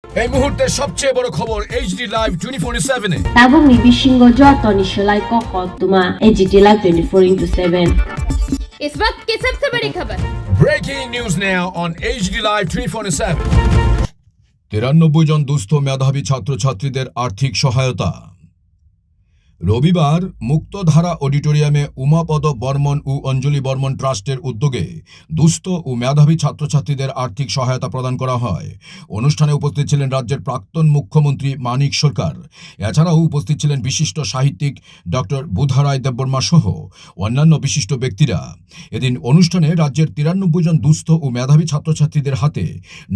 এই মুহূর্তে সবচেয়ে বড় খবর এইচডি লাইভ 24/7 এ এবং নিবিসিংহ যতনি সেলাই কখতুমা এইচডি লাইভ 24/7 इस वक्त की सबसे बड़ी खबर। Breaking news now on HD live 24/7। 93 জন দুস্থ মেধাবী ছাত্রছাত্রীদের আর্থিক সহায়তা। রবিবার মুক্তধারা অডিটোরিয়ামে উমাপদ বর্মন ও অঞ্জলি বর্মন ট্রাস্টের উদ্যোগে দুস্থ ও মেধাবী ছাত্রছাত্রীদের আর্থিক সহায়তা প্রদান করা হয়। অনুষ্ঠানে উপস্থিত ছিলেন রাজ্যের প্রাক্তন মুখ্যমন্ত্রী মানিক সরকার। এছাড়াও উপস্থিত ছিলেন বিশিষ্ট সাহিত্যিক ডক্টর বুধারায় দেববর্মা সহ অন্যান্য বিশিষ্ট ব্যক্তিরা। এদিন অনুষ্ঠানে রাজ্যের 93 জন দুস্থ ও মেধাবী ছাত্রছাত্রীদের হাতে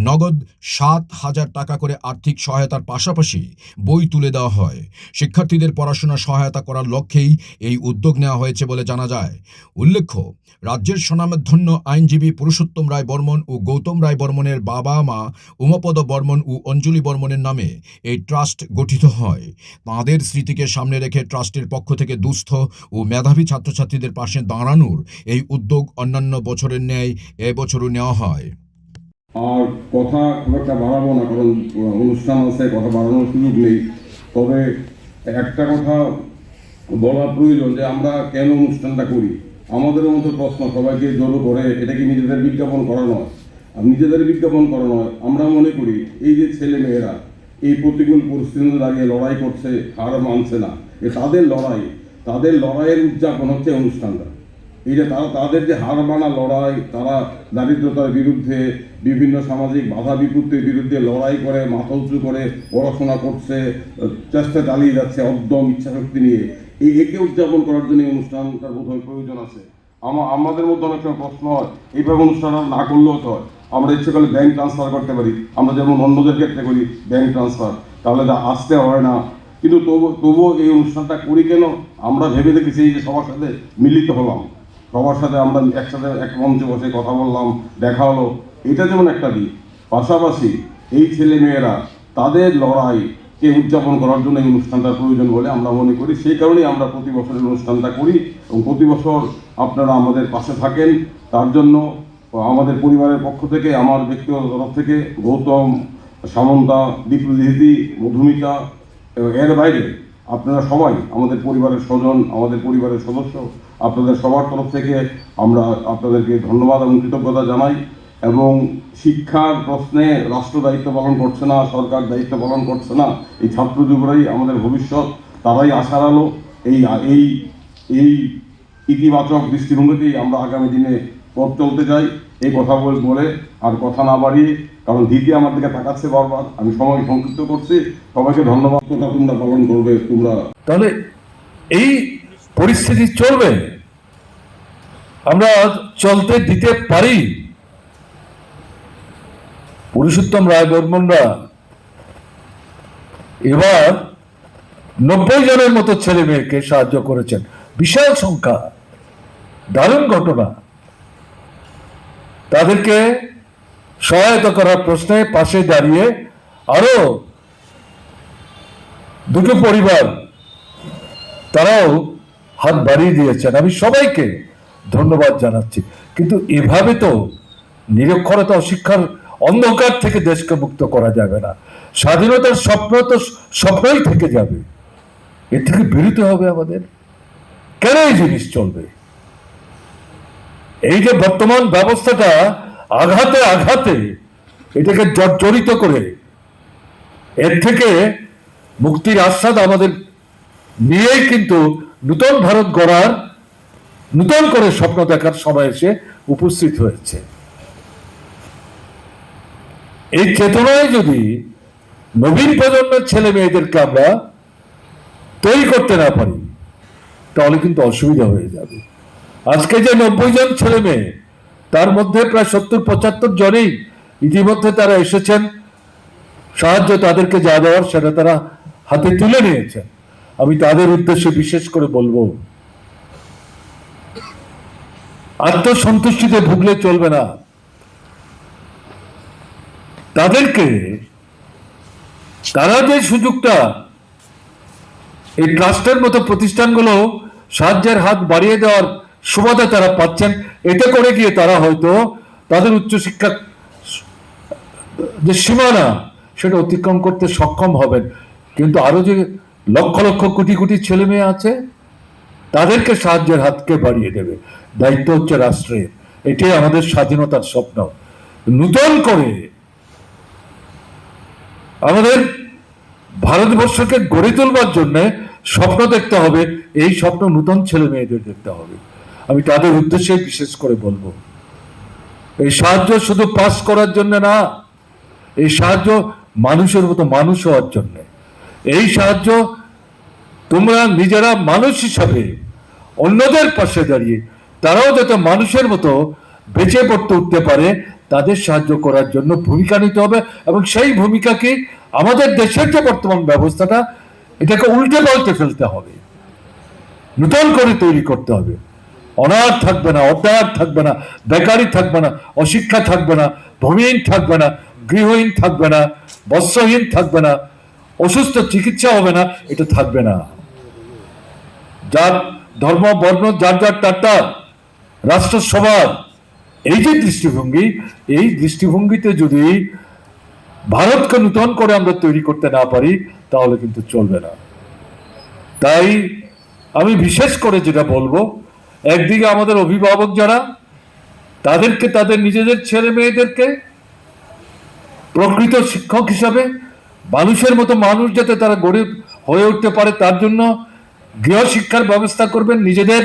নগদ 7,000 টাকা করে আর্থিক সহায়তার পাশাপাশি বই তুলে দেওয়া হয়। শিক্ষার্থীদের পড়াশোনা সহায়তা করার লক্ষ্যেই এই উদ্যোগ নেওয়া হয়েছে বলে জানা যায়। উল্লেখ্য, রাজ্যের স্বনামধন্য আইনজীবী পুরুষোত্তম রায় বর্মন ও গৌতম রায় বর্মনের বাবা মা উমাপদ বর্মন ও অঞ্জলি বর্মনের নামে এই ট্রাস্ট গঠিত হয়। তাঁদের স্মৃতিকে সামনে রেখে ট্রাস্টের পক্ষ থেকে দুস্থ ও মেধাবী ছাত্রছাত্রীদের পাশে দাঁড়ানোর এই উদ্যোগ অন্যান্য বছরের ন্যায় এবছরও নেওয়া হয়। আর কথা খুব একটা বাড়াবো না, কারণ অনুষ্ঠান আছে, কথা বাড়ানোর সুযোগ নেই। তবে একটা কথা বলা প্রয়োজন যে আমরা কেন অনুষ্ঠানটা করি। আমাদের মতো প্রশ্ন সবাইকে জড়ো করে, এটা কি নিজেদের বিজ্ঞাপন করা নয়? আর নিজেদের বিজ্ঞাপন করা নয়, আমরা মনে করি এই যে ছেলে মেয়েরা এই প্রতিকূল পরিস্থিতিতে দাঁড়িয়ে লড়াই করছে, হার মানছে না, তাদের লড়াইয়ের উদযাপন হচ্ছে অনুষ্ঠানটা। এই যে তাদের যে হার মানা লড়াই, তারা দারিদ্রতার বিরুদ্ধে, বিভিন্ন সামাজিক বাধা বিপত্তির বিরুদ্ধে লড়াই করে, মাথা উঁচু করে পড়াশোনা করছে, চেষ্টা চালিয়ে যাচ্ছে অদ্যম ইচ্ছাশক্তি নিয়ে, একে উদযাপন করার জন্য অনুষ্ঠানটার বোধহয় প্রয়োজন আছে। আমাদের মধ্যে অনেক সময় প্রশ্ন হয়, এইভাবে অনুষ্ঠান না করলেও তো হয়, আমরা ইচ্ছে করলে ব্যাংক ট্রান্সফার করতে পারি, আমরা যেমন অন্যদের ক্ষেত্রে করি ব্যাংক ট্রান্সফার, তাহলে তা আসতে হয় না। কিন্তু তবুও এই অনুষ্ঠানটা করি কেন? আমরা ভেবে দেখেছি যে সবার সাথে মিলিত হলাম, সবার সাথে আমরা একসাথে এক মঞ্চে বসে কথা বললাম, দেখা হলো, এটা যেমন একটা দিক। পাশাপাশি এই ছেলে মেয়েরা তাদের লড়াইকে উদযাপন করার জন্য এই অনুষ্ঠানটার প্রয়োজন বলে আমরা মনে করি। সেই কারণেই আমরা প্রতি বছরের অনুষ্ঠানটা করি এবং প্রতি বছর আপনারা আমাদের পাশে থাকেন। তার জন্য আমাদের পরিবারের পক্ষ থেকে, আমার ব্যক্তিগত তরফ থেকে গৌতম, সামন্তা, দীপ্রদিহিতি, মধুমিতা, এর বাইরে আপনারা সবাই আমাদের পরিবারের স্বজন, আমাদের পরিবারের সদস্য, আপনাদের সবার তরফ থেকে আমরা আপনাদেরকে ধন্যবাদ এবং কৃতজ্ঞতা জানাই। এবং শিক্ষার প্রশ্নে রাষ্ট্র দায়িত্ব পালন করছে না, সরকার দায়িত্ব পালন করছে না, এই ছাত্র যুবরাই আমাদের ভবিষ্যৎ, তারাই আশার আলো। এই ইতিবাচক দৃষ্টিভঙ্গিতেই আমরা আগামী দিনে পথ চলতে চাই। এই কথা বলে আর কথা না বাড়িয়ে, কারণ দিদি আমার দিকে তাকাচ্ছে বারবার, আমি সময় সংক্ষিপ্ত করছি। সবাইকে ধন্যবাদ। তোমরা পালন করবে, তোমরা তাহলে এই পরিস্থিতি চলবে, আমরা চলতে দিতে পারি। পুরুষোত্তম রায় বর্মনরা এবার 90 জনের মতো ছেলে মেয়েকে সাহায্য করেছেন, বিশাল সংখ্যা, দারুণ ঘটনা। তাদেরকে সহায়তা করার প্রশ্নে পাশে দাঁড়িয়ে আরো দুটো পরিবার তারাও হাত বাড়িয়ে দিয়েছেন, আমি সবাইকে ধন্যবাদ জানাচ্ছি। কিন্তু এভাবে তো নিরক্ষরতা ও শিক্ষার অন্ধকার থেকে দেশকে মুক্ত করা যাবে না। স্বাধীনতার স্বপ্ন তো স্বপ্নই থেকে যাবে, এর থেকে বেরোতে হবে আমাদের। কেন এই জিনিস চলবে? এই যে বর্তমান ব্যবস্থাটা আঘাতে আঘাতে এটাকে জর্জরিত করে এর থেকে মুক্তির আস্বাদ আমাদের নিয়েই কিন্তু নূতন ভারত গড়ার, নূতন করে স্বপ্ন দেখার সময় এসে উপস্থিত হয়েছে। এই চেতনায় যদি নবীন প্রজন্মের ছেলে মেয়েদেরকে আমরা তৈরি করতে না পারি, তাহলে কিন্তু অসুবিধা হয়ে যাবে। আজকে যে 90 জন ছেলে মেয়ে, তার মধ্যে প্রায় 70-75 জনেই ইতিমধ্যে তারা এসেছেন, সাহায্য তাদেরকে যা দেওয়ার সেটা তারা হাতে তুলে নিয়েছেন। আমি তাদের উদ্দেশ্যে বিশেষ করে বলবো, আত্মসন্তুষ্টিতে ভুগলে চলবে না। তাদেরকে, তারা যে সুযোগটা এই ট্রাস্টের মতো প্রতিষ্ঠানগুলো সাহায্যের হাত বাড়িয়ে দেওয়ার সুবাদে তারা পাচ্ছেন, এতে করে গিয়ে তারা হয়তো তাদের উচ্চশিক্ষা যে সীমানা, সেটা অতিক্রম করতে সক্ষম হবেন, কিন্তু আরো যে লক্ষ লক্ষ কোটি কোটি ছেলে মেয়ে আছে তাদেরকে সাহায্যের হাতকে বাড়িয়ে দেবে। দায়িত্ব হচ্ছে রাষ্ট্রের। এটাই আমাদের স্বাধীনতার স্বপ্ন। নূতন করে আমাদের ভারতবর্ষকে গড়ে তোলবার জন্য স্বপ্ন দেখতে হবে। এই স্বপ্ন নূতন ছেলে মেয়েদের দেখতে হবে। আমি তাদের উদ্দেশ্যে বিশেষ করে বলবো, এই সাহায্য শুধু পাস করার জন্য না, এই সাহায্য মানুষের মতো মানুষ হওয়ার জন্য। এই সাহায্য তোমরা নিজেরা মানুষ হিসাবে অন্যদের পাশে দাঁড়িয়ে তারাও যাতে মানুষের মতো বেঁচে পড়তে উঠতে পারে, তাদের সাহায্য করার জন্য ভূমিকা নিতে হবে। এবং সেই ভূমিকাকে আমাদের দেশের যে বর্তমান ব্যবস্থাটা, এটাকে উল্টে পাল্টে ফেলতে হবে, নূতন করে তৈরি করতে হবে। অনাথ থাকবে না, অত্যাচার থাকবে না, বেকারি থাকবে না, অশিক্ষা থাকবে না, ভূমিহীন থাকবে না, গৃহহীন থাকবে না, বস্ত্রহীন থাকবে না, অসুস্থ চিকিৎসা হবে না, এটা থাকবে না। যার ধর্ম বর্ণ যার যার তার রাষ্ট্র সবার, এই যে দৃষ্টিভঙ্গি, এই দৃষ্টিভঙ্গিতে যদি ভারতকে নূতন করে আমরা তৈরি করতে না পারি তাহলে কিন্তু চলবে না। তাই আমি বিশেষ করে যেটা বলবো, একদিকে আমাদের অভিভাবক যারা, তাদেরকে তাদের নিজেদের ছেলে মেয়েদেরকে প্রকৃত শিক্ষক হিসাবে মানুষের মতো মানুষ যাতে তারা গড়ে হয়ে উঠতে পারে তার জন্য গৃহশিক্ষার ব্যবস্থা করবেন নিজেদের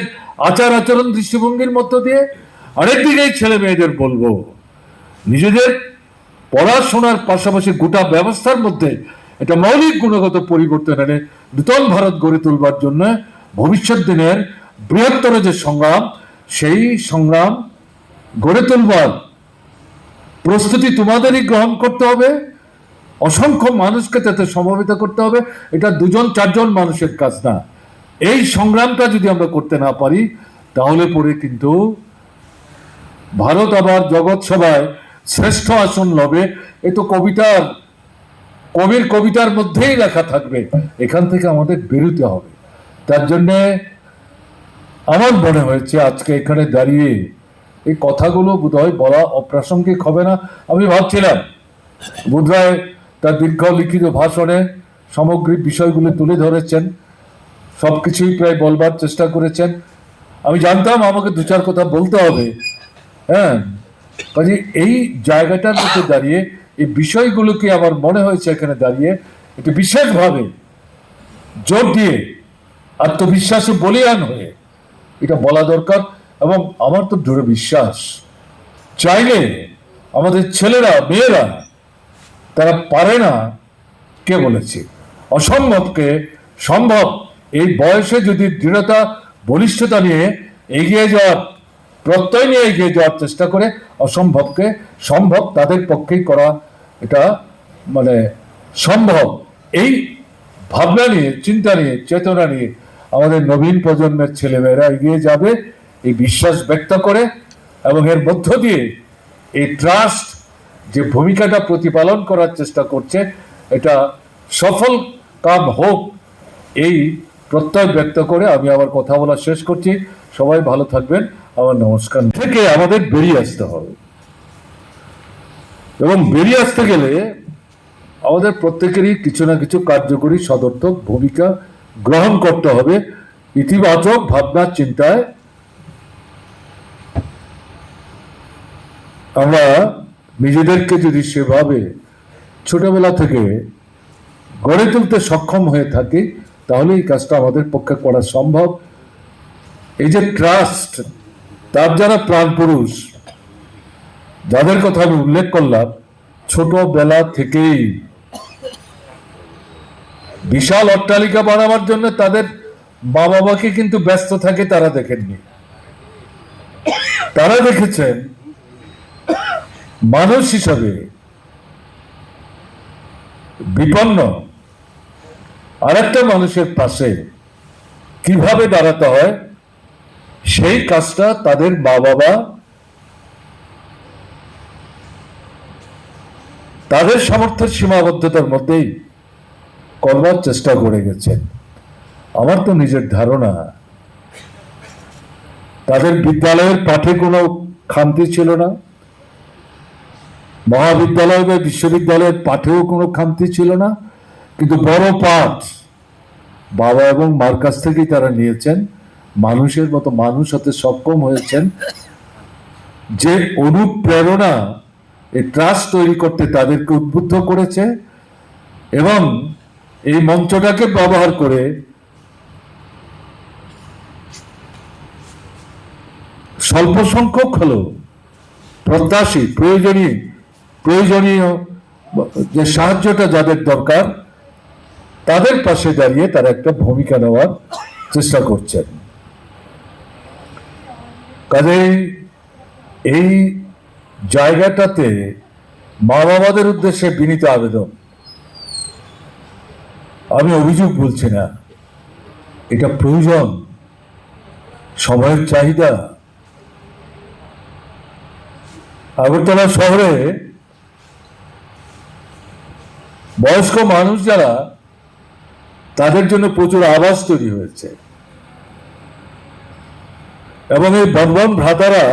আচার আচরণ দৃষ্টিভঙ্গির মধ্য দিয়ে। আরেকদিকে ছেলে মেয়েদের বলবো, নিজেদের পড়াশোনার পাশাপাশি গোটা ব্যবস্থার মধ্যে এটা মৌলিক গুণগত পরিবর্তন এনে নূতন ভারত গড়ে তুলবার জন্য ভবিষ্যৎ দিনের বৃহত্তর যে সংগ্রাম, সেই সংগ্রাম গড়ে তুলবার প্রস্তুতি তোমাদেরই গ্রহণ করতে হবে। অসংখ্য মানুষকে তাতে সমবেত করতে হবে। এটা দুজন চারজন মানুষের কাজ না। এই সংগ্রামটা যদি আমরা করতে না পারি তাহলে পরে কিন্তু ভারত আবার জগৎ সভায় শ্রেষ্ঠ আসন লবে, এ তো কবির কবিতার মধ্যেই লেখা থাকবে। এখান থেকে আমাদের বেরোতে হবে। তার জন্য আমার মনে হয়েছে আজকে এখানে দাঁড়িয়ে এই কথাগুলো বোধহয় বলা অপ্রাসঙ্গিক হবে না। আমি ভাবছিলাম বোধহয় তার দীর্ঘ লিখিত ভাষণে সামগ্রিক বিষয়গুলো তুলে ধরেছেন, সবকিছুই প্রায় বলবার চেষ্টা করেছেন। আমি জানতাম আমাকে দু চার কথা বলতে হবে, হ্যাঁ, কাজে এই জায়গাটার মধ্যে দাঁড়িয়ে এই বিষয়গুলোকে আমার মনে হয়েছে এখানে দাঁড়িয়ে একটু বিশেষভাবে জোর দিয়ে আত্মবিশ্বাসে বলিয়ান হয়ে এটা বলা দরকার। এবং আমার তো দৃঢ় বিশ্বাস, চাইলে আমাদের ছেলেরা মেয়েরা তারা পারে না, কে বলেছে? অসম্ভবকে সম্ভব। এই বয়সে যদি দৃঢ়তা বলিষ্ঠতা নিয়ে এগিয়ে যাওয়ার প্রত্যয় নিয়ে এগিয়ে যাওয়ার চেষ্টা করে অসম্ভবকে সম্ভব তাদের পক্ষেই করা এটা মানে সম্ভব। এই ভাবনা নিয়ে, চিন্তা নিয়ে, চেতনা নিয়ে আমাদের নবীন প্রজন্মের ছেলেমেয়েরা এগিয়ে যাবে এই বিশ্বাস ব্যক্ত করে। এবং এর মধ্য দিয়ে এই ট্রাস্ট যে ভূমিকাটা প্রতিপালন করার চেষ্টা করছে এটা সফল কাম হোক, এই প্রত্যয় ব্যক্ত করে আমি আমার কথা বলা শেষ করছি। সবাই ভালো থাকবেন। আমার নমস্কার। থেকে আমাদের বেরিয়ে আসতে হবে, এবং বেরিয়ে আসতে গেলে আমাদের প্রত্যেকেরই কিছু না কিছু কার্যকরী সদর্থক ভূমিকা গ্রহণ করতে হবে। ইতিবাচক ভাবনা চিন্তায় আমরা নিজেদেরকে যদি সেভাবে ছোটবেলা থেকে গড়ে তুলতে সক্ষম হয়ে থাকি তাহলে এই কাজটা আমাদের পক্ষে করা সম্ভব। এই যে ট্রাস্ট, তার যারা প্রাণ পুরুষ যাদের কথা আমি উল্লেখ করলাম, ছোটবেলা থেকেই বিশাল অট্টালিকা বানাবার জন্য তাদের মা বাবাকে কিন্তু ব্যস্ত থাকে, তারা দেখেননি। তারা দেখেছেন মানুষ হিসাবে বিপন্ন আরেকটা মানুষের পাশে কিভাবে দাঁড়াতে হয়, সেই কাজটা তাদের মা বাবা তাদের সামর্থ্যের সীমাবদ্ধতার মধ্যেই করবার চেষ্টা করে গেছেন। আমার তো নিজের ধারণা তাদের বিদ্যালয়ের পাঠে কোনো খামতি ছিল না, মহাবিদ্যালয় বা বিশ্ববিদ্যালয়ের পাঠেও কোনো খামতি ছিল না, কিন্তু বড় পাঠ বাবা এবং মার কাছ থেকেই তারা নিয়েছেন। মানুষের মতো মানুষ হতে সক্ষম হয়েছেন, যে অনুপ্রেরণা এই ট্রাস্ট তৈরি করতে তাদেরকে উদ্বুদ্ধ করেছে, এবং এই মঞ্চটাকে ব্যবহার করে স্বল্প সংখ্যক হলেও প্রত্যাশী প্রয়োজনীয় যে সাহায্যটা যাদের দরকার তাদের পাশে দাঁড়িয়ে তারা একটা ভূমিকা নেওয়ার চেষ্টা করছেন। কাজেই এই জায়গাটাতে মা বাবাদের উদ্দেশ্যে বিনীত আবেদন, আমি অভিযোগ বলছি না, এটা প্রয়োজন, সময়ের চাহিদা। আগরতলা শহরে বয়স্ক মানুষ যারা, তাদের জন্য প্রচুর আবাস তৈরি হয়েছে, এবং এই বর্মন ভ্রাতারা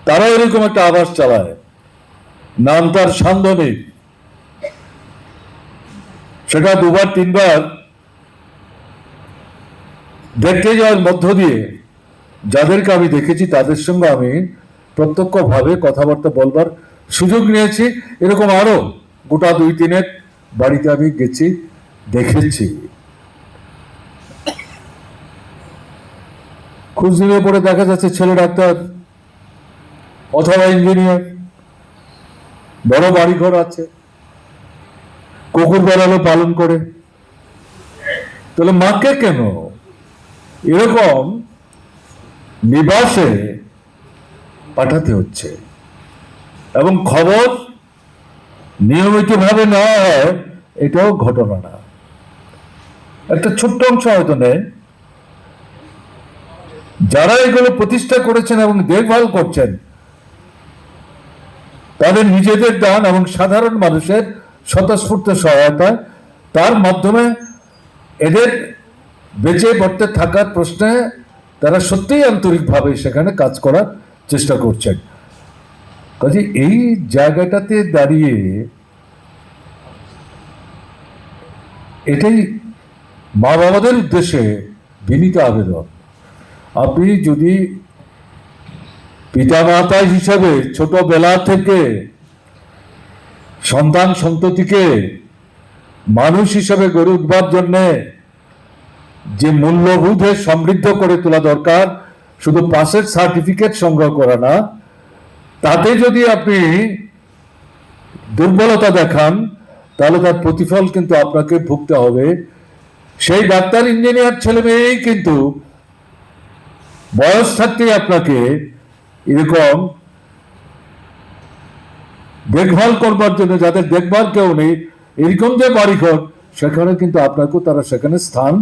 তারা এরকম একটা আবাস চালায়, নাম তার সান্ধ্যনিক। সেটা দুবার তিনবার দেখতে যাওয়ার মধ্য দিয়ে যাদেরকে আমি দেখেছি তাদের সঙ্গে আমি প্রত্যক্ষভাবে কথাবার্তা বলবার সুযোগ নিয়েছি। এরকম আরো গোটা 2-3 বাড়িতে আমি গেছি, দেখেছি। খোঁজ নিয়ে পরে দেখা যাচ্ছে ছেলে ডাক্তার অথবা ইঞ্জিনিয়ার, বড় বাড়িঘর আছে, কুকুর বেড়ালো পালন করে। তাহলে মাকে কেন এরকম নিবাসে পাঠাতে হচ্ছে? এবং খবর নিয়মিতভাবে নেওয়া হয়, এটাও ঘটনা না। একটা ছোট্ট অংশ হয়তো নেই, যারা এগুলো প্রতিষ্ঠা করেছেন এবং দেখভাল করছেন তাদের নিজেদের দান এবং সাধারণ মানুষের স্বতঃস্ফূর্ত সহায়তা, তার মাধ্যমে এদের বেঁচে পড়তে থাকার প্রশ্নে তারা সত্যিই আন্তরিকভাবে সেখানে কাজ করার চেষ্টা করছেন। কাজে এই জায়গাটাতে দাঁড়িয়ে এটাই মা বাবাদের উদ্দেশ্যে বিনীত আবেদন। আপনি যদি পিতামাতা হিসাবে ছোটবেলা থেকে সন্তান সন্ততিকে মানুষ হিসাবে গড়ে উঠবার জন্য যে মূল্যবোধে সমৃদ্ধ করে তোলা দরকার, শুধু পাসের সার্টিফিকেট সংগ্রহ করা না, তাতে যদি আপনি দুর্বলতা দেখান তাহলে তার প্রতিফল কিন্তু আপনাকে ভুগতে হবে। সেই ডাক্তার ইঞ্জিনিয়ার ছেলে মেয়েই কিন্তু বয়স থাকতেই আপনাকে এরকম দেখভাল করবার জন্য, যাদের দেখভাল কেউ নেই, এরকম যে বাড়িঘর, সেখানে কিন্তু আপনাকেও তারা সেখানে স্থান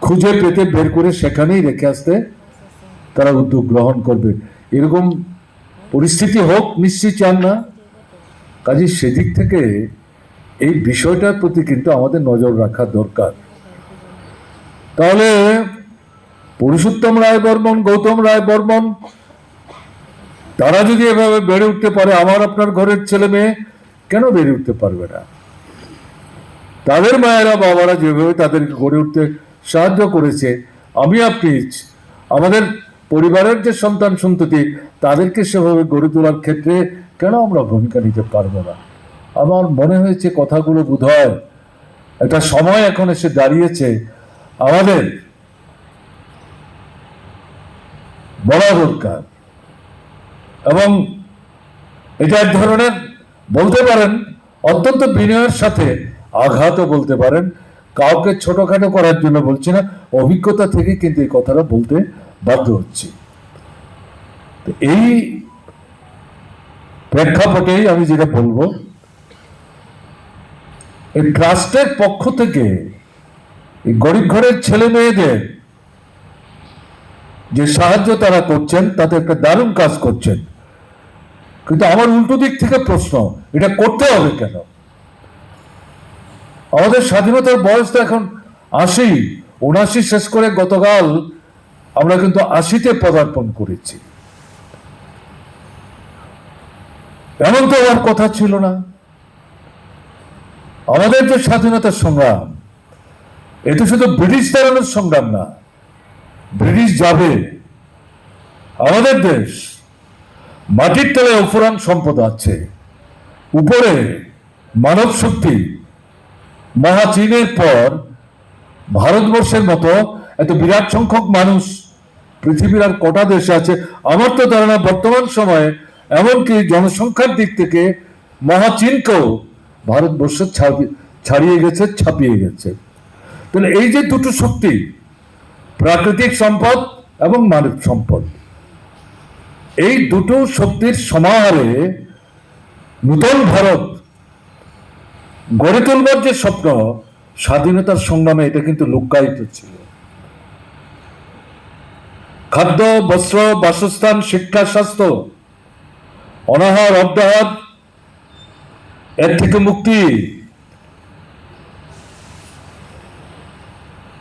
খুঁজে পেতে বের করে সেখানেই রেখে আসতে তারা উদ্যোগ গ্রহণ করবে। এরকম পরিস্থিতি হোক নিশ্চয়ই চান না। কাজে সেদিক থেকে এই বিষয়টার প্রতি কিন্তু আমাদের নজর রাখা দরকার। তাহলে পুরুষোত্তম রায় বর্মন, গৌতম রায় বর্মন, তারা যদি এভাবে বেড়ে উঠতে পারে, আমার আপনার ঘরের ছেলে মেয়ে কেন বেড়ে উঠতে পারবে না? তাদের মায়েরা বাবারা যেভাবে তাদেরকে গড়ে উঠতে সাহায্য করেছে, আমি আপনি আমাদের পরিবারের যে সন্তান সন্ততি তাদেরকে সেভাবে গড়ে তোলার ক্ষেত্রে কেন আমরা ভূমিকা নিতে পারবো না? আমার মনে হয়েছে কথাগুলো বোধহয় একটা সময় এখন এসে দাঁড়িয়েছে আমাদের বলা দরকার। এবং এটা এক ধরনের বলতে পারেন অত্যন্ত বিনয়ের সাথে আঘাতও বলতে পারেন। কাউকে ছোটখাটো করার জন্য বলছি না, অভিজ্ঞতা থেকে কিন্তু এই কথাটা বলতে বাধ্য হচ্ছি। এই প্রেক্ষাপটেই আমি যেটা বলবো, এই ট্রাস্টের পক্ষ থেকে এই গরিব ঘরের ছেলে মেয়েদের যে সাহায্য তারা করছেন তাতে একটা দারুণ কাজ করছেন। কিন্তু আমার উল্টো দিক থেকে প্রশ্ন, এটা করতে হবে কেন? আমাদের স্বাধীনতার বয়স তো এখন 80, 79 শেষ করে গতকাল আমরা কিন্তু 80-তে পদার্পণ করেছি। এমন তো হওয়ার কথা ছিল না। আমাদের যে স্বাধীনতার সংগ্রাম, এটা শুধু ব্রিটিশ তাড়ানোর সংগ্রাম না। ব্রিটিশ যাবে, আমাদের দেশ মাটির তলে অফুরান সম্পদ আছে, উপরে মানব শক্তি। মহাচীনের পর ভারতবর্ষের মতো এত বিরাট সংখ্যক মানুষ পৃথিবীর আর কটা দেশে আছে? আমার তো ধারণা বর্তমান সময়ে এমনকি জনসংখ্যার দিক থেকে মহাচীনকেও ভারতবর্ষ ছাড়িয়ে গেছে, ছাপিয়ে গেছে। তাহলে এই যে দুটো শক্তি, প্রাকৃতিক সম্পদ এবং মানব সম্পদ, এই দুটো শক্তির সমাহারে নূতন ভারত গড়ে তুলবার যে স্বপ্ন, স্বাধীনতার সংগ্রামে এটা কিন্তু লুক্কায়িত ছিল। খাদ্য, বস্ত্র, বাসস্থান, শিক্ষা, স্বাস্থ্য, অনাহার, অব্যাহত, এর থেকে মুক্তি,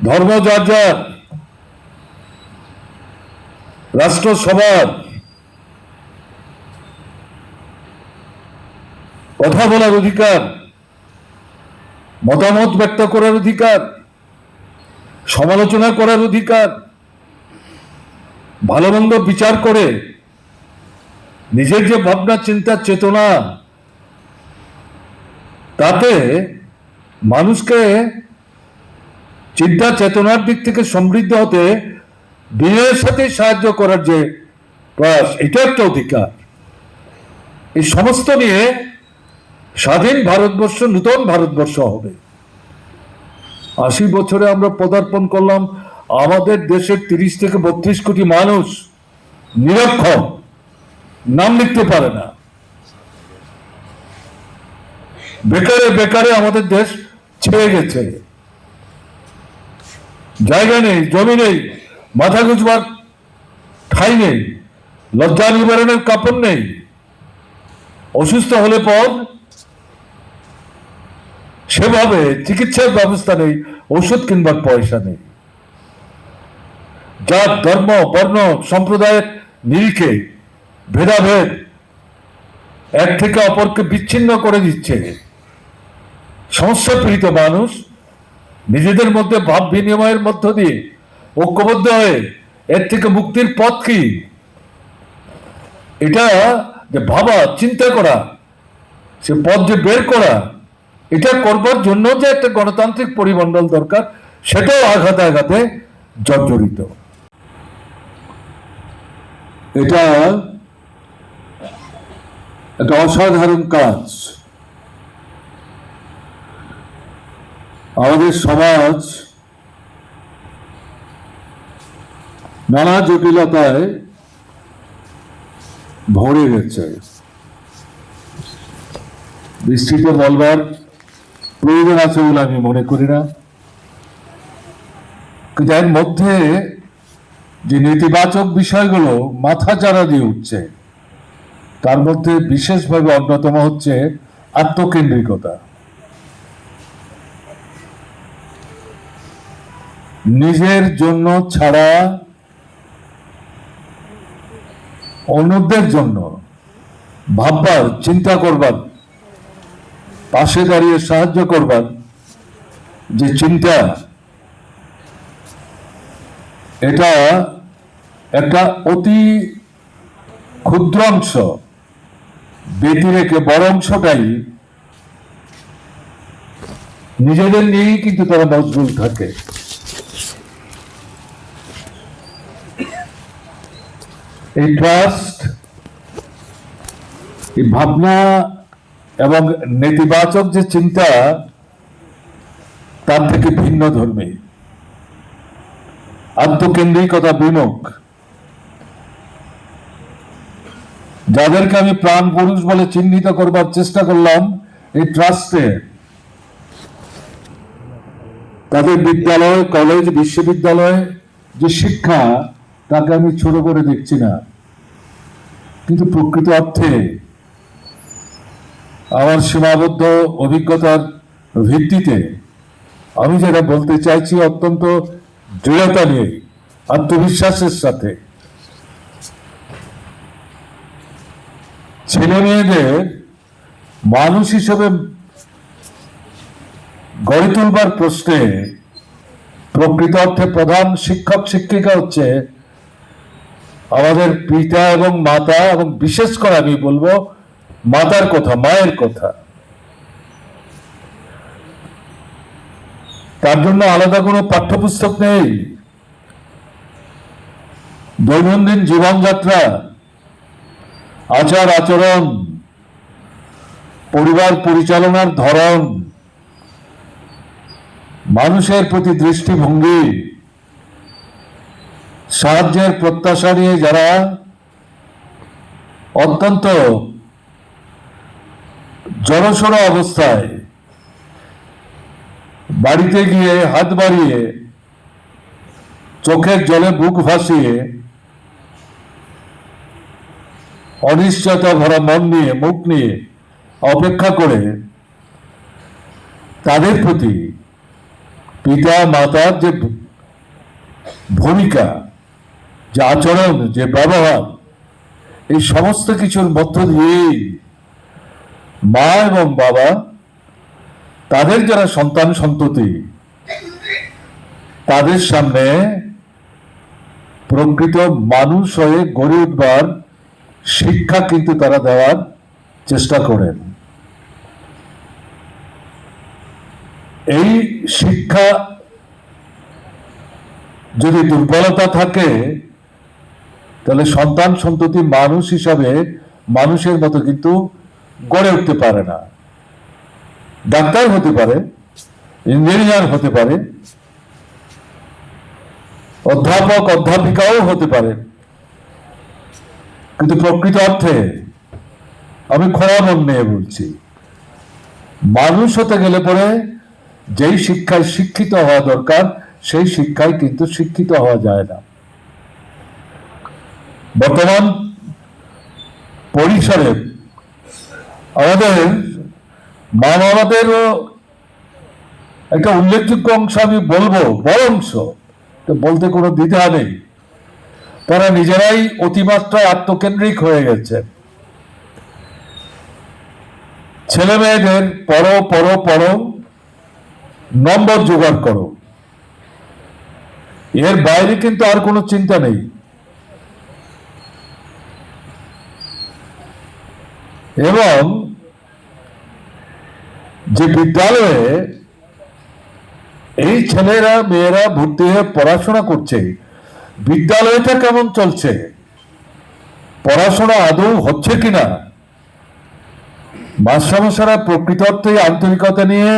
ধর্ম যার যার, রাষ্ট্র সবার, কথা বলার অধিকার, মতামত ব্যক্ত করার অধিকার, সমালোচনা করার অধিকার, ভালো মন্দ বিচার করে নিজের যে ভাবনা, চিন্তা, চেতনা, তাতে মানুষকে চিন্তা চেতনার দিক থেকে সমৃদ্ধ হতে বিনয়ের সাথে সাহায্য করার যে প্রয়াস, এটা একটা অধিকার। এই সমস্ত নিয়ে স্বাধীন ভারতবর্ষ নূতন ভারতবর্ষ হবে। 80 বছরে আমরা পদার্পণ করলাম, আমাদের দেশের 30 থেকে 32 কোটি মানুষ নিরক্ষর, নাম লিখতে পারে না। বেকারে বেকারে আমাদের দেশ ছেয়ে গেছে, জায়গা নেই, জমি নেই, মাথা গুঁজবার ঠাঁই নেই, লজ্জা নিবারণের কাপড় নেই, অসুস্থ হলে পর সেভাবে চিকিৎসার ব্যবস্থা নেই, ওষুধ কিনবার পয়সা নেই। জাত, ধর্ম, বর্ণ, সম্প্রদায়ের নিরিখে ভেদাভেদ এক থেকে অপরকে বিচ্ছিন্ন করে দিচ্ছে। সমস্যা পীড়িত মানুষ নিজেদের মধ্যে ভাব বিনিময়ের মধ্য দিয়ে ঐক্যবদ্ধ হয়ে এর থেকে মুক্তির পথ কি, এটা যে ভাবা, চিন্তা করা, সে পথ যে বের করা, এটা করবার জন্য যে একটা গণতান্ত্রিক পরিমণ্ডল দরকার, সেটাও আঘাতে আঘাতে জর্জরিত। এটা একটা অসাধারণ কাজ। আমাদের সমাজ নানা জটিলতায় ভরে গেছে, বিস্তৃত বলবার প্রয়োজন আছে বলে আমি মনে করি না। কিন্তু এর মধ্যে যে নেতিবাচক বিষয়গুলো মাথা চাড়া দিয়ে উঠছে, তার মধ্যে বিশেষভাবে অন্যতম হচ্ছে আত্মকেন্দ্রিকতা। নিজের জন্য ছাড়া অন্যদের জন্য ভাববার, চিন্তা করবার, পাশে দাঁড়িয়ে সাহায্য করবার যে চিন্তা, এটা একটা অতি ক্ষুদ্র অংশ ব্যতি রেখে বড় অংশটাই নিজেদের নিয়েই কিন্তু তারা মশগুল থাকে। এই ট্রাস্ট, এই ভাবনা এবং নেতিবাচক যে চিন্তা, তার থেকে ভিন্ন ধর্মী, আত্মকেন্দ্রিকতা বিমুখ, যাদেরকে আমি প্রাণ পুরুষ বলে চিহ্নিত করবার চেষ্টা করলাম এই ট্রাস্টে, তাদের বিদ্যালয়, কলেজ, বিশ্ববিদ্যালয় যে শিক্ষা, তাকে আমি ছোট করে দেখছি না। কিন্তু প্রকৃত অর্থে আমার সীমাবদ্ধ অভিজ্ঞতার ভিত্তিতে আমি যেটা বলতে চাইছি, অত্যন্ত দৃঢ়তা নিয়ে, আত্মবিশ্বাসের সাথে, ছেলে মেয়েদের মানুষ হিসেবে গড়ে তুলবার প্রশ্নে প্রকৃত অর্থে প্রধান শিক্ষক শিক্ষিকা হচ্ছে আমাদের পিতা এবং মাতা, এবং বিশেষ করে আমি বলবো মাতার কথা, মায়ের কথা। তার জন্য আলাদা কোনো পাঠ্যপুস্তক নেই। দৈনন্দিন জীবনযাত্রা, আচার আচরণ, পরিবার পরিচালনার ধরন, মানুষের প্রতি দৃষ্টিভঙ্গি, সাহায্যের প্রত্যাশা নিয়ে যারা অত্যন্ত জড়সড় অবস্থায় বাড়িতে গিয়ে হাত বাড়িয়ে চোখের জলে বুক ভাসিয়ে অনিশ্চয়তা ভরা মন নিয়ে, মুখ নিয়ে অপেক্ষা করে, তাদের প্রতি পিতা মাতার যে ভূমিকা, যে আচরণ, যে ব্যবহার, এই সমস্ত কিছুর মধ্য দিয়েই মা এবং বাবা তাদের যারা সন্তান সন্ততি, তাদের সামনে প্রকৃত মানুষ হয়ে গড়ে উঠবার শিক্ষা কিন্তু তারা দেওয়ার চেষ্টা করেন। এই শিক্ষা যদি দুর্বলতা থাকে, তাহলে সন্তান সন্ততি মানুষ হিসাবে মানুষের মতো কিন্তু গড়ে উঠতে পারে না। ডাক্তার হতে পারে, ইঞ্জিনিয়ার হতে পারে, অধ্যাপক অধ্যাপিকাও হতে পারে, কিন্তু প্রকৃত অর্থে আমি খোলা মন নিয়ে বলছি, মানুষ হতে গেলে পরে যেই শিক্ষায় শিক্ষিত হওয়া দরকার, সেই শিক্ষায় কিন্তু শিক্ষিত হওয়া যায় না। বর্তমান পরিসরে আমাদের মা বাবাদেরও একটা উল্লেখযোগ্য অংশ আমি বলবো, বড় অংশ, তো বলতে কোনো দ্বিধা নেই, তারা নিজেরাই অতিমাত্রায় আত্মকেন্দ্রিক হয়ে গেছে। ছেলে মেয়েদের পড়ো পড়ো পড়ো, নম্বর জোগাড় করো, এর বাইরে কিন্তু আর কোনো চিন্তা নেই। এবং যে বিদ্যালয়ে এই ছেলেরা মেয়েরা ভর্তি হয়ে পড়াশোনা করছে, বিদ্যালয়টা কেমন চলছে, পড়াশোনা আদৌ হচ্ছে কিনা, মাস্টারমশাইরা প্রকৃত অর্থে আন্তরিকতা নিয়ে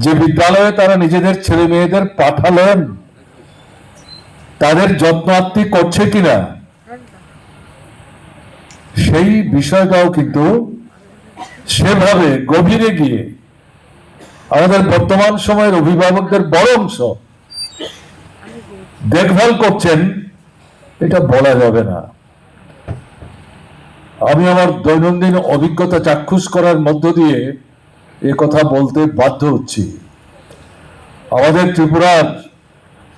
যে বিদ্যালয়ে তারা নিজেদের ছেলে মেয়েদের পাঠালেন, তাদের যত্ন আত্তি করছে কিনা, সেই বিষয়টাও কিন্তু সেভাবে গভীরে গিয়ে আমাদের বর্তমান সময়ের অভিভাবকদের বড় অংশ দেখভাল করছেন, এটা বলা যাবে না। আমি আমার দৈনন্দিন অভিজ্ঞতা চাক্ষুষ করার মধ্য দিয়ে এ কথা বলতে বাধ্য হচ্ছি। আমাদের ত্রিপুরার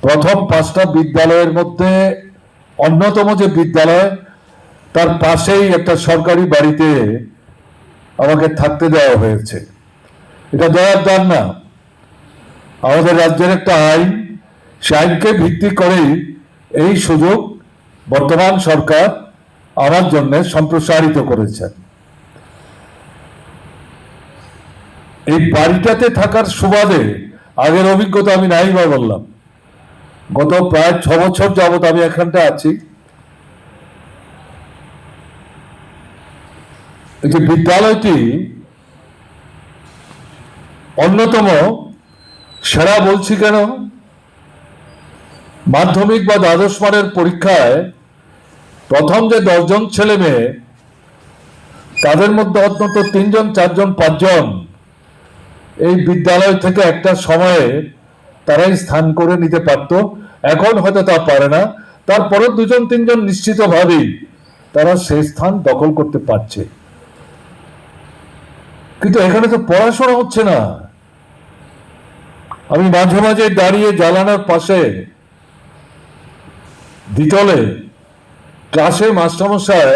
প্রথম 5টা বিদ্যালয়ের মধ্যে অন্যতম যে বিদ্যালয়, তার পাশেই একটা সরকারি বাড়িতে আমাকে থাকতে দেওয়া হয়েছে। এটা দেওয়ার দান না, আমাদের রাজ্যের একটা আইন, সে আইনকে ভিত্তি করেই এই সুযোগ বর্তমান সরকার আমার জন্য সম্প্রসারিত করেছেন। এই বাড়িটাতে থাকার সুবাদে আগের অভিজ্ঞতা আমি নাই বা বললাম, গত প্রায় 6 বছর যাবত আমি এখানটা আছি। এই যে বিদ্যালয়টি অন্যতম সেরা বলছি কেন, মাধ্যমিক বা দ্বাদশ মানের পরীক্ষায় প্রথম যে 10 জন ছেলে মেয়ে, তাদের মধ্যে অন্তত 3 জন 4 জন 5 জন এই বিদ্যালয় থেকে একটা সময়ে তারাই স্থান করে নিতে পারত। এখন হয়তো তা পারে না, তারপরে 2 জন 3 জন নিশ্চিতভাবেই তারা সেই স্থান দখল করতে পারছে। কিন্তু এখানে তো পড়াশোনা হচ্ছে না। আমি মাঝে মাঝে দাঁড়িয়ে জানালার পাশে দ্বিতলে ক্লাসে মাস্টারমশাই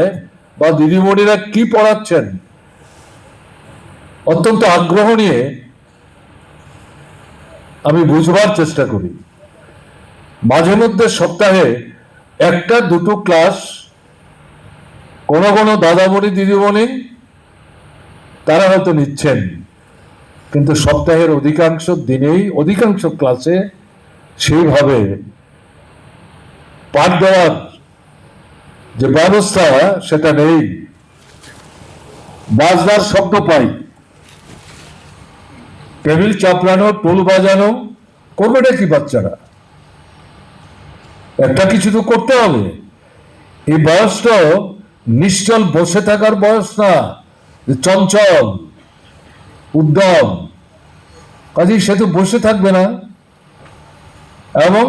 বা দিদিমণিরা কি পড়াচ্ছেন অত্যন্ত আগ্রহ নিয়ে আমি বুঝবার চেষ্টা করি। মাঝে মধ্যে সপ্তাহে একটা দুটো ক্লাস কোন কোন দাদামণি দিদিমণি তারা হয়তো নিচ্ছেন, কিন্তু সপ্তাহের অধিকাংশ দিনেই অধিকাংশ ক্লাসে সেইভাবে পাঠ দেওয়ার যে ব্যবস্থা সেটা নেই। বাজনার শব্দ পাই, টেবিল চাপড়ানো, টোল বাজানো, করবেটা কি বাচ্চারা? একটা কিছু তো করতে হবে। এই বয়সটা নিশ্চল বসে থাকার বয়স না, চঞ্চল উদ্যম। কাজেই সে তো বসে থাকবে না, এবং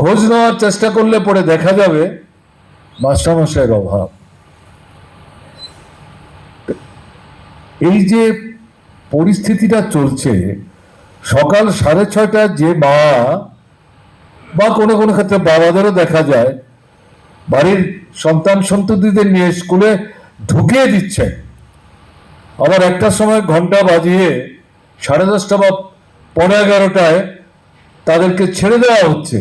খোঁজ নেওয়ার চেষ্টা করলে পরে দেখা যাবে মাস্টারমশাইয়ের অভাব। এই যে পরিস্থিতিটা চলছে, সকাল 6:30 যে মা বা কোনো কোনো ক্ষেত্রে বাবাদেরও দেখা যায় বাড়ির সন্তান সন্ততিদের নিয়ে স্কুলে ঢুকিয়ে দিচ্ছে, আবার একটা সময় ঘন্টা বাজিয়ে 10:30 বা 11:15 তাদেরকে ছেড়ে দেওয়া হচ্ছে।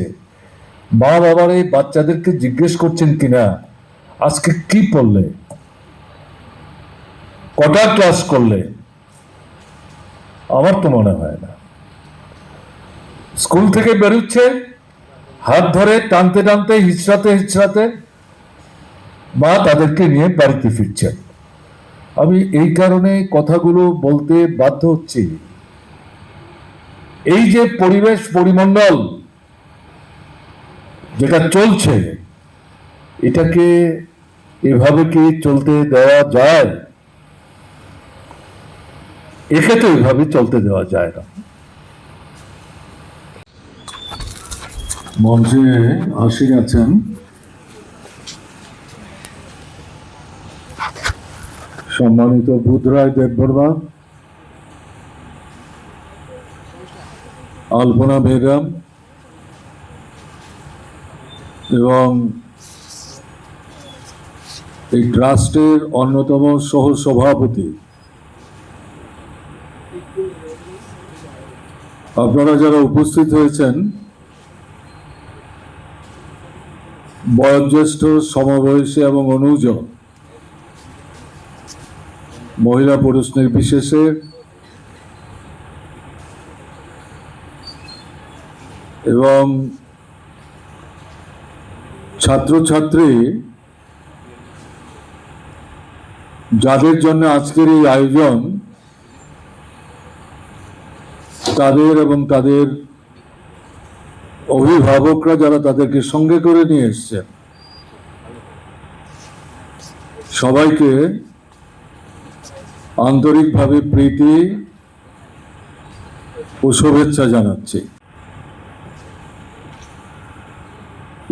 মা বাবার এই বাচ্চাদেরকে জিজ্ঞেস করছেন কিনা আজকে কি পড়লে, কটা ক্লাস করলে? আমার তো মনে হয় না। স্কুল থেকে বেরোচ্ছে, হাত ধরে টানতে টানতে হিচড়াতে হিচড়াতে মা তাদেরকে নিয়ে বাড়িতে ফিরছেন। আমি এই কারণে কথাগুলো বলতে বাধ্য হচ্ছি। এই যে পরিবেশ পরিমণ্ডল যেটা চলছে, এটাকে এভাবে কি চলতে দেওয়া যায়? একে তো এভাবে চলতে দেওয়া যায় না। মঞ্চে আসীন আছেন সম্মানিত বুধরায় দেববর্মা, আলপনা বেগম এবং এই ট্রাস্টের অন্যতম সহ সভাপতি। আপনারা যারা উপস্থিত হয়েছেন, বয়োজ্যেষ্ঠ, সমবয়সী এবং অনুজ, মহিলা পুরুষ নির্বিশেষে, এবং ছাত্রছাত্রী যাদের জন্য আজকের এই আয়োজন, তাদের এবং তাদের অভিভাবকরা যারা তাদেরকে সঙ্গে করে নিয়ে এসছেন, সবাইকে আন্তরিকভাবে প্রীতি ও শুভেচ্ছা জানাচ্ছি।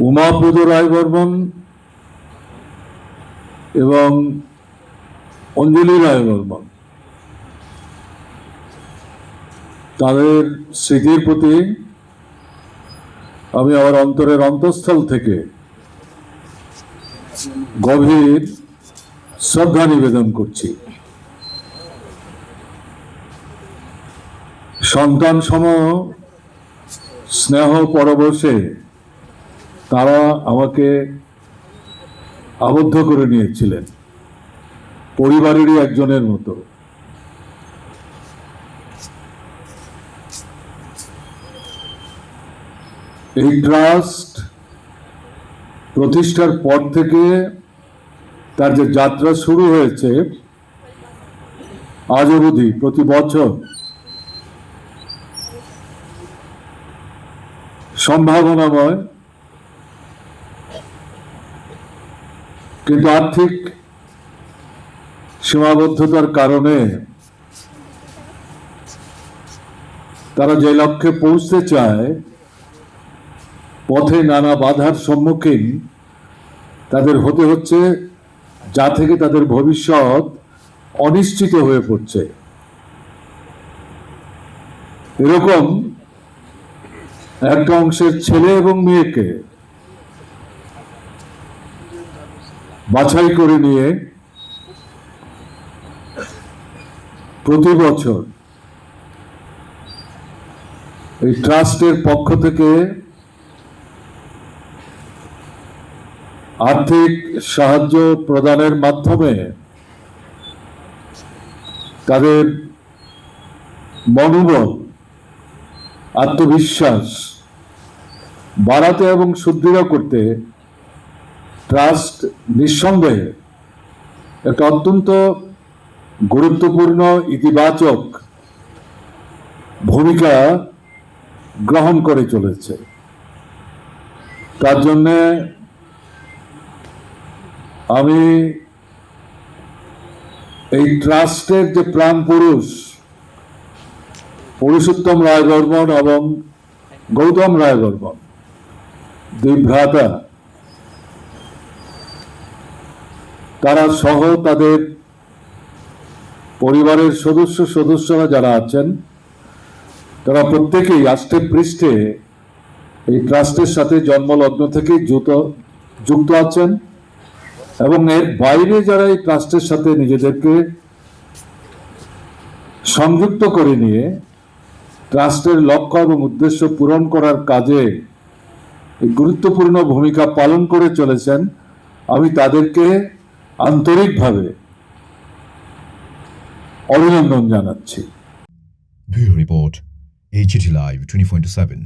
উমাপদ রায় বর্মন এবং অঞ্জলি রায় বর্মন, তাদের স্মৃতির প্রতি আমি আমার অন্তরের অন্তঃস্থল থেকে গভীর শ্রদ্ধা নিবেদন করছি। সন্তান সম স্নেহ পরবশে তারা আমাকে আবদ্ধ করে নিয়েছিলেন, পরিবারেরই একজনের মতো। এই ট্রাস্ট প্রতিষ্ঠার পর থেকে তার যে যাত্রা শুরু হয়েছে আজ অবধি প্রতি বছর সম্ভাবনাময়, কিন্তু আর্থিক সীমাবদ্ধতার কারণে তারা যে লক্ষ্যে পৌঁছতে চায় পথে নানা বাধার সম্মুখীন তাদের হতে হচ্ছে, যা থেকে তাদের ভবিষ্যৎ অনিশ্চিত হয়ে পড়ছে। এরকম একটা অংশের ছেলে এবং মেয়েকে বাছাই করে নিয়ে প্রতি বছর এই ট্রাস্টের পক্ষ থেকে আর্থিক সাহায্য প্রদানের মাধ্যমে তাদের মনোবল, আত্মবিশ্বাস বাড়াতে এবং সুদৃঢ় করতে ট্রাস্ট নিঃসন্দেহে একটা অত্যন্ত গুরুত্বপূর্ণ ইতিবাচক ভূমিকা গ্রহণ করে চলেছে। তার জন্যে আমি এই ট্রাস্টের যে প্রাণ পুরুষোত্তম রায় বর্মন এবং গৌতম রায় বর্মন, দুই ভ্রাতা, তারা সহ তাদের পরিবারের সদস্যরা যারা আছেন, তারা প্রত্যেকেই আষ্টে পৃষ্ঠে এই ট্রাস্টের সাথে জন্মলগ্ন থেকেই যুক্ত আছেন এবং এর বাইরে যারা এই ট্রাস্টের সাথে নিজেদেরকে সংযুক্ত করে নিয়ে ট্রাস্টের লক্ষ্য এবং উদ্দেশ্য পূরণ করার কাজে গুরুত্বপূর্ণ ভূমিকা পালন করে চলেছেন, আমি তাদেরকে আন্তরিকভাবে অভিনন্দন জানাচ্ছি। Bureau report, AGT Live 24/7।